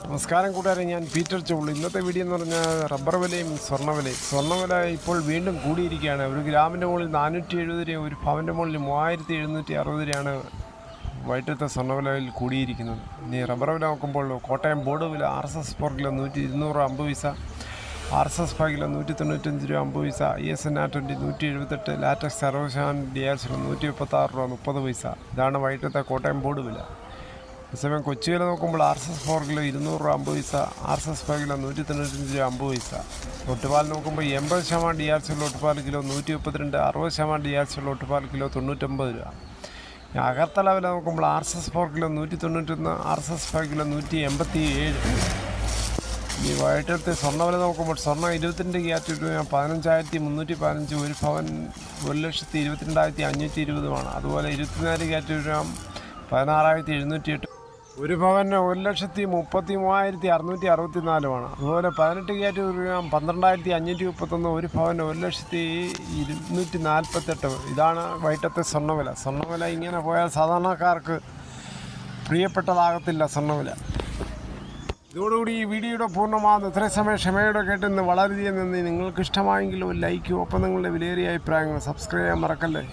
നമസ്കാരം കൂട്ടുകാരെ, ഞാൻ പീറ്റർ ചോളു. ഇന്നത്തെ വീഡിയോ എന്ന് പറഞ്ഞാൽ റബ്ബർ വിലയും സ്വർണ്ണവിലയും. സ്വർണ്ണവില ഇപ്പോൾ വീണ്ടും കൂടിയിരിക്കുകയാണ്. ഒരു ഗ്രാമിൻ്റെ മുകളിൽ 470 രൂപ, ഒരു പവൻ്റെ മുകളിൽ 3760 രൂപയാണ് വൈകിട്ടത്തെ സ്വർണ്ണവിലയിൽ കൂടിയിരിക്കുന്നത്. ഇനി റബ്ബർ വില നോക്കുമ്പോൾ കോട്ടയം ബോർഡ് വില RSS 4 കിലോ 250 പൈസ, RSS 5 കിലോ 195 രൂപ 50 പൈസ, ISNA 20 178, ലാറ്റക്സ് 60% DRC 136 രൂപ 30 പൈസ. ഇതാണ് വൈകിട്ടത്തെ കോട്ടയം ബോർഡ് വില. അതേസമയം കൊച്ചി വില നോക്കുമ്പോൾ RSS 4 കിലോ 200 രൂപ 50 പൈസ, RSS 5 കിലോ 195 രൂപ 50 പൈസ. ഒട്ടുപാൽ നോക്കുമ്പോൾ 80% DRC ഉള്ള ഒട്ടുപാൽ കിലോ 132, 60% DRC ഉള്ള ഒട്ടുപാൽ കിലോ 99 രൂപ. അകർത്തല വില നോക്കുമ്പോൾ RSS 4 കിലോ 191, RSS 5 കിലോ 187. ഈ വൈകിട്ടത്തെ സ്വർണ്ണവില നോക്കുമ്പോൾ സ്വർണ്ണം 22 ക്യാരറ്റ് 15,315, ഒരു പവൻ 1,22,520. അതുപോലെ 24 ക്യാരറ്റ് 16,708, ഒരു പവന് 1,33,664. അതുപോലെ 18 ക്യാരറ്റ് 12,531, ഒരു പവന് 1,248. ഇതാണ് വൈകിട്ടത്തെ സ്വർണ്ണവില. സ്വർണ്ണവില ഇങ്ങനെ പോയാൽ സാധാരണക്കാർക്ക് പ്രിയപ്പെട്ടതാകത്തില്ല സ്വർണ്ണവില. ഇതോടുകൂടി ഈ വീഡിയോയുടെ പൂർണ്ണമാകുന്നു. ഇത്രയും സമയം ക്ഷമയോടെ കേട്ടെന്ന് വളരെയധികം നന്ദി. നിങ്ങൾക്ക് ഇഷ്ടമായെങ്കിൽ ഒരു ലൈക്കും, ഒപ്പം നിങ്ങളുടെ വിലയേറിയ അഭിപ്രായങ്ങൾ സബ്സ്ക്രൈബ് ചെയ്യാൻ മറക്കല്ലേ.